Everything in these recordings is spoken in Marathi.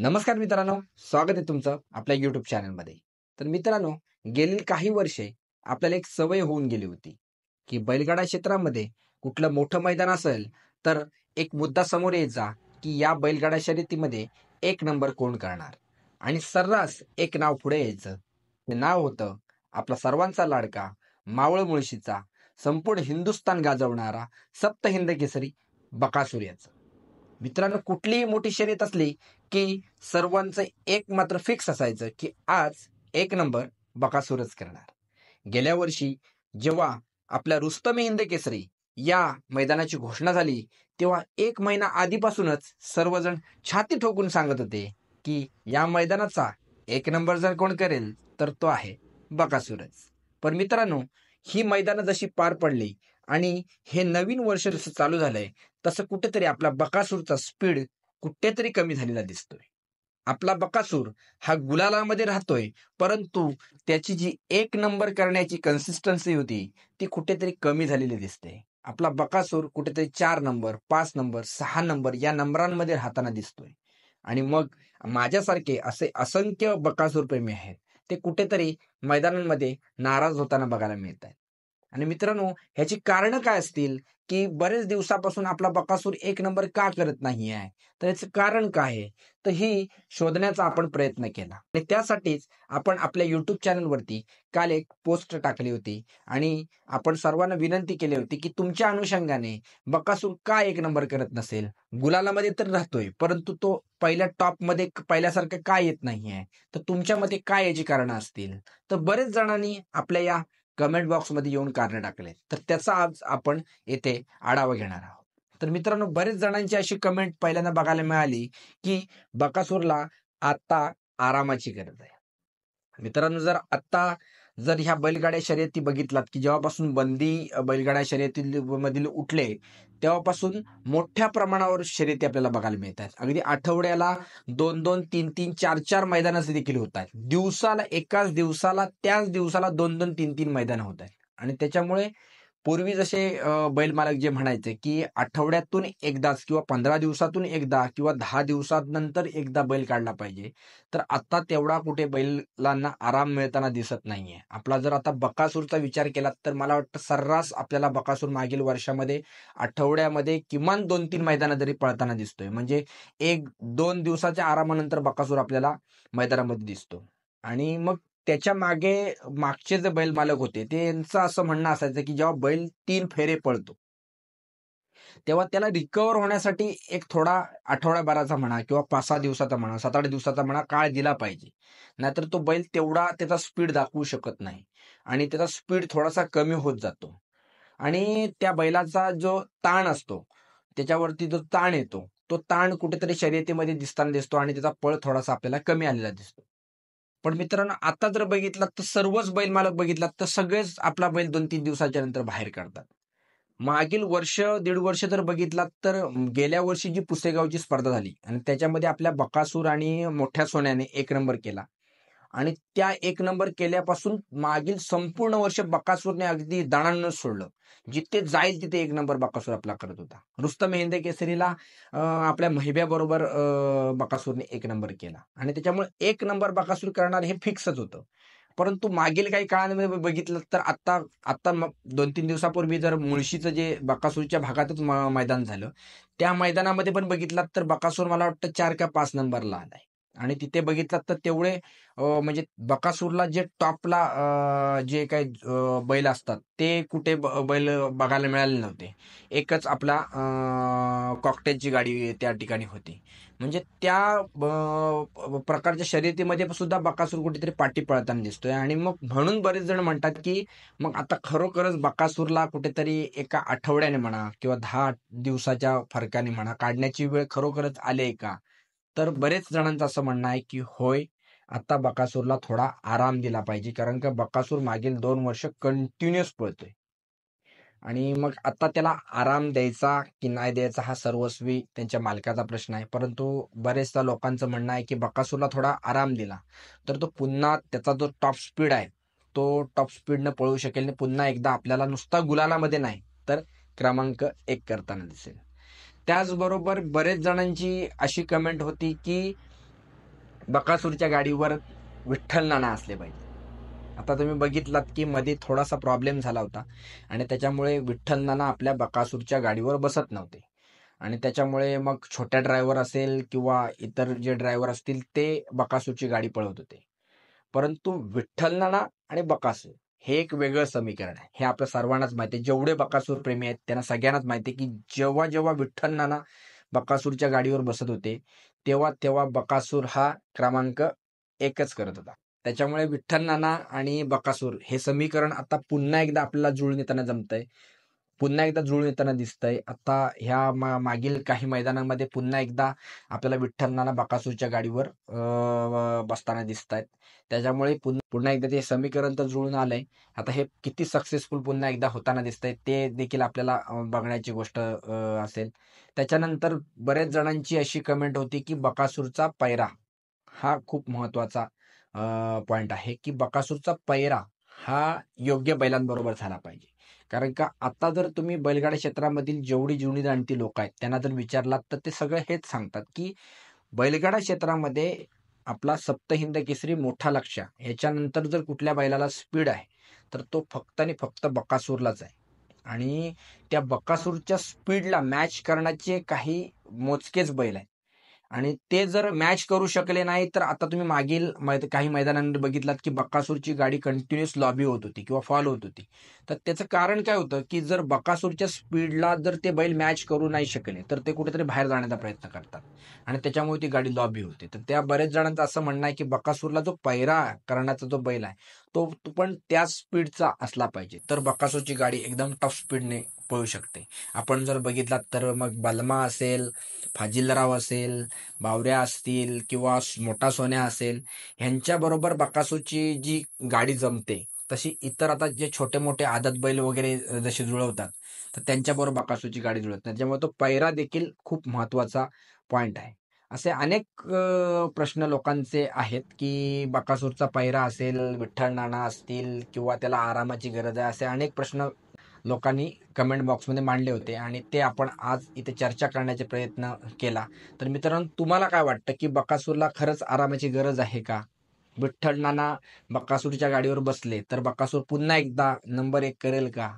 नमस्कार मित्रांनो, स्वागत आहे तुमचं आपल्या युट्यूब चॅनलमध्ये. तर मित्रांनो, गेली काही वर्षे आपल्याला एक सवय होऊन गेली होती की बैलगाडा क्षेत्रामध्ये कुठलं मोठं मैदान असेल तर एक मुद्दा समोर यायचा की या बैलगाडा शर्यतीमध्ये एक नंबर कोण करणार. आणि सर्रास एक नाव पुढे यायचं. ते नाव होतं आपला सर्वांचा लाडका, मावळ मुळशीचा, संपूर्ण हिंदुस्थान गाजवणारा सप्तहिंद केसरी बकासूर याचं. मित्रांनो, कुठलीही मोठी शर्यत असली की सर्वांचं एक मात्र फिक्स असायचं की आज एक नंबर बकासूरच करणार. गेल्या वर्षी जेव्हा आपल्या रुस्तमे हिंद केसरी या मैदानाची घोषणा झाली तेव्हा एक महिना आधीपासूनच सर्वजण छाती ठोकून सांगत होते की या मैदानाचा एक नंबर जर कोण करेल तर तो आहे बकासूरच. पण मित्रांनो, ही मैदानं जशी पार पडली आणि हे नवीन वर्ष जसं चालू झालंय तसं कुठेतरी आपला बकासूरचा स्पीड कुठेतरी कमी झालेला दिसतोय. आपला बकासूर हा गुलालामध्ये राहतोय, परंतु त्याची जी एक नंबर करण्याची कन्सिस्टन्सी होती ती कुठेतरी कमी झालेली दिसते. आपला बकासूर कुठेतरी 4 नंबर, 5 नंबर, 6 नंबर या नंबरांमध्ये राहताना दिसतोय. आणि मग माझ्यासारखे असे असंख्य बकासूर प्रेमी आहेत, ते कुठेतरी मैदानांमध्ये नाराज होताना बघायला मिळत आहेत. आणि मित्रांनो, ह्याची कारणं काय असतील की बरेच दिवसापासून आपला बकासूर एक नंबर का करत नाही आहे, तर याचं कारण काय आहे, तर ही शोधण्याचा आपण प्रयत्न केला. आणि त्यासाठीच आपण आपल्या युट्यूब चॅनलवरती काल एक पोस्ट टाकली होती आणि आपण सर्वांना विनंती केली होती की तुमच्या अनुषंगाने बकासूर का एक नंबर करत नसेल. गुलालामध्ये तर राहतोय, परंतु तो पहिल्या टॉपमध्ये पहिल्यासारखं का येत नाहीये, तर तुमच्या मते काय याची कारणं असतील. तर बरेच जणांनी आपल्या या कमेंट बॉक्समध्ये येऊन कारणं टाकले, तर त्याचा आज आपण येथे आढावा घेणार आहोत. तर मित्रांनो, बरेच जणांची अशी कमेंट पहिल्यांदा बघायला मिळाली की बकासूरला आता आरामाची गरज आहे. मित्रांनो, जर ह्या बैलगाड्या शर्यती बघितलात की जेव्हापासून बंदी बैलगाड्या शर्यती मधील उठले तेव्हापासून मोठ्या प्रमाणावर शर्यती आपल्याला बघायला मिळतात. अगदी आठवड्याला 2-2, 3-3, 4-4 मैदानाचे देखील होत आहेत. एकाच दिवसाला त्याच दिवसाला 2-2, 3-3 मैदानं होत आहेत. आणि त्याच्यामुळे पूर्वी जसे बैल मालक जे म्हणायचे की आठवड्यातून एकदाच किंवा 15 दिवसातून एकदा किंवा 10 दिवसानंतर एकदा बैल काढला पाहिजे, तर आता तेवढा कुठे बैलांना आराम मिळताना दिसत नाहीये. आपला जर आता बकासूरचा विचार केला तर मला वाटतं सर्रास आपल्याला बकासूर मागील वर्षामध्ये आठवड्यामध्ये किमान 2-3 मैदानं तरी पळताना दिसतोय. म्हणजे 1-2 दिवसाच्या आरामानंतर बकासूर आपल्याला मैदानामध्ये दिसतो. आणि मग त्याच्या मागचे जे बैल मालक होते त्यांचं असं म्हणणं असायचं की जेव्हा बैल 3 फेरे पळतो तेव्हा त्याला रिकव्हर होण्यासाठी एक थोडा आठवड्याभराचा म्हणा किंवा 5-6 दिवसाचा म्हणा, 7-8 दिवसाचा म्हणा काळ दिला पाहिजे. नाहीतर तो बैल तेवढा त्याचा स्पीड दाखवू शकत नाही आणि त्याचा स्पीड थोडासा कमी होत जातो. आणि त्या बैलाचा जो ताण असतो, त्याच्यावरती जो ताण येतो, तो ताण कुठेतरी शर्यतीमध्ये दिसताना दिसतो आणि त्याचा पळ थोडासा आपल्याला कमी आलेला दिसतो. पण मित्रांनो, आता जर बघितलात तर सर्वच बैल मालक बघितलात तर सगळेच आपला बैल 2-3 दिवसाच्या नंतर बाहेर काढतात. मागील वर्ष, दीड वर्ष जर बघितलात तर गेल्या वर्षी जी पुसेगावची स्पर्धा झाली आणि त्याच्यामध्ये आपल्या बकासूर आणि मोठ्या सोन्याने एक नंबर केला. आणि त्या एक नंबर केल्यापासून मागील संपूर्ण वर्ष बकासूरने अगदी दणाणून सोडलं. जिथे जाईल तिथे एक नंबर बकासूर आपला करत होता. रुस्तम हिंद केसरीला आपल्या महिब्याबरोबर बकासूरने एक नंबर केला आणि त्याच्यामुळे एक नंबर बकासूर करणार हे फिक्सच होतं. परंतु मागील काही काळामध्ये बघितलं तर आता आता 2-3 दिवसापूर्वी जर मुळशीचं जे बकासूरच्या भागातच मैदान झालं, त्या मैदानामध्ये पण बघितलात तर बकासूर मला वाटतं 4 का 5 नंबरला आलाय. आणि तिथे बघितलात तर तेवढे म्हणजे बकासूरला जे टॉपला जे काही बैल असतात ते कुठे बैल बघायला मिळाले नव्हते. एकच आपला कॉकटेलची गाडी त्या ठिकाणी होती. म्हणजे त्या प्रकारच्या शर्यतीमध्ये सुद्धा बकासूर कुठेतरी पाठी पळताना दिसतोय. आणि मग म्हणून बरेच जण म्हणतात की मग आता खरोखरच बकासूरला कुठेतरी एका आठवड्याने म्हणा किंवा 10 दिवसाच्या फरकाने म्हणा काढण्याची वेळ खरोखरच आली आहे का? तर बरेच जणांचं असं म्हणणं आहे की होय, आता बकासूरला थोडा आराम दिला पाहिजे, कारण का बकासूर मागील 2 वर्ष कंटिन्युअस पळतोय. आणि मग आता त्याला आराम द्यायचा की नाही द्यायचा हा सर्वस्वी त्यांच्या मालकाचा प्रश्न आहे. परंतु बरेचदा लोकांचं म्हणणं आहे की बकासूरला थोडा आराम दिला तर तो पुन्हा त्याचा जो टॉप स्पीड आहे तो टॉप स्पीडनं पळू शकेल आणि पुन्हा एकदा आपल्याला नुसता गुलालामध्ये नाही तर क्रमांक 1 करताना दिसेल. त्याचबरोबर बरेच जणांची अशी कमेंट होती की बकासूरच्या गाडीवर विठ्ठल नाना असले पाहिजे. आता तुम्ही बघितलात की मध्ये थोडासा प्रॉब्लेम झाला होता आणि त्याच्यामुळे विठ्ठल नाना आपल्या बकासूरच्या गाडीवर बसत नव्हते आणि त्याच्यामुळे मग छोट्या ड्रायव्हर असेल किंवा इतर जे ड्रायव्हर असतील ते बकासूरची गाडी पळवत होते. परंतु विठ्ठल नाना आणि बकासूर हे एक वेगळं समीकरण आहे. हे आपल्या सर्वांनाच माहिती आहे. जेवढे बकासूर प्रेमी आहेत त्यांना सगळ्यांनाच माहिती आहे की जेव्हा जेव्हा विठ्ठल नाना बकासूरच्या गाडीवर बसत होते तेव्हा तेव्हा बकासूर हा क्रमांक एकच करत होता. त्याच्यामुळे विठ्ठल नाना आणि बकासूर हे समीकरण आता पुन्हा एकदा आपल्याला जुळून येताना जमतंय, पुन्हा एकदा जुळून येताना दिसतंय. आता ह्या मागील काही मैदानामध्ये पुन्हा एकदा आपल्याला विठ्ठल नाना बकासूरच्या गाडीवर बसताना दिसत आहेत. त्याच्यामुळे पुन्हा एकदा ते समीकरण तर जुळून आलंय. आता हे किती सक्सेसफुल पुन्हा एकदा होताना दिसतंय ते देखील आपल्याला बघण्याची गोष्ट असेल. त्याच्यानंतर बऱ्याच जणांची अशी कमेंट होती की बकासूरचा पैरा हा खूप महत्वाचा पॉइंट आहे की बकासूरचा पैरा हा योग्य बैलांबरोबर झाला पाहिजे. कारण का आता जर तुम्ही बैलगाडा क्षेत्रामधील जेवढी जुनी जाणती लोक आहेत त्यांना जर विचारलात तर ते सगळे हेच सांगतात की बैलगाडा क्षेत्रामध्ये आपला सप्तहिंद केसरी मोठा लक्ष ह्याच्यानंतर जर कुठल्या बैलाला स्पीड आहे तर तो फक्त आणि फक्त बकासूरलाच आहे. आणि त्या बकासूरच्या स्पीडला मॅच करण्याचे काही मोजकेच बैल आहेत आणि ते जर मॅच करू शकले नाही तर आता तुम्ही मागील काही मैदानांमध्ये बघितलात की बकासूरची गाडी कंटिन्युअस लॉबी होत होती किंवा फॉल होत होती. तर त्याचं कारण काय होतं की जर बकासूरच्या स्पीडला जर ते बैल मॅच करू नाही शकले तर ते कुठेतरी बाहेर जाण्याचा प्रयत्न करतात आणि त्याच्यामुळे ती गाडी लॉबी होते. तर त्या बऱ्याच जणांचं असं म्हणणं आहे की बकासूरला जो पैरा करण्याचा जो बैल आहे तो पण त्याच स्पीडचा असला पाहिजे तर बकासूरची गाडी एकदम टफ स्पीडने पळू शकते. आपण जर बघितलात तर मग बलमा असेल, फाजिलराव असेल, बावऱ्या असतील किंवा मोठा सोन्या असेल ह्यांच्याबरोबर बकासूरची जी गाडी जमते तशी इतर आता जे छोटे मोठे आदत बैल वगैरे जसे जुळवतात तर त्यांच्याबरोबर बकासूरची गाडी जुळत नाही. त्याच्यामुळे तो पैरा देखील खूप महत्वाचा पॉइंट आहे. असे अनेक प्रश्न लोकांचे आहेत की बकासूरचा पैरा असेल, विठ्ठल नाना असतील किंवा त्याला आरामाची गरज आहे असे अनेक प्रश्न लोकांनी कमेंट बॉक्समध्ये मांडले होते आणि ते आपण आज इथे चर्चा करण्याचे प्रयत्न केला. तर मित्रांनो तुम्हाला काय वाटतं की बकासूरला खरंच आरामाची गरज आहे का? विठ्ठल नाना बकासूरच्या गाडीवर बसले तर बकासूर पुन्हा एकदा नंबर 1 करेल का?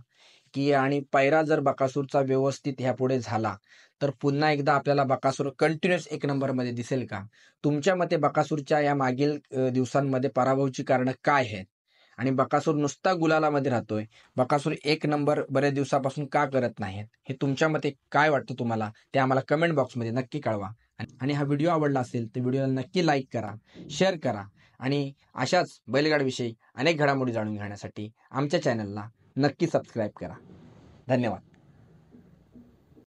की आणि पैरा जर बकासूरचा व्यवस्थित ह्यापुढे झाला तर पुन्हा एकदा आपल्याला बकासूर कंटिन्युअस 1 नंबरमध्ये दिसेल का? तुमच्या मते बकासूरच्या या मागील दिवसांमध्ये पराभवाची कारणं काय आहेत? आणि बकासूर नुसता गुलालामध्ये राहतोय, बकासूर 1 नंबर बऱ्याच दिवसापासून का करत नाहीत? हे तुमच्या मते काय वाटतं तुम्हाला? ते आम्हाला कमेंट बॉक्समध्ये नक्की कळवा. आणि हा व्हिडिओ आवडला असेल तर व्हिडिओला नक्की लाईक करा, शेअर करा आणि अशाच बैलगाडीविषयी अनेक घडामोडी जाणून घेण्यासाठी आमच्या चॅनलला नक्की सबस्क्राईब करा. धन्यवाद.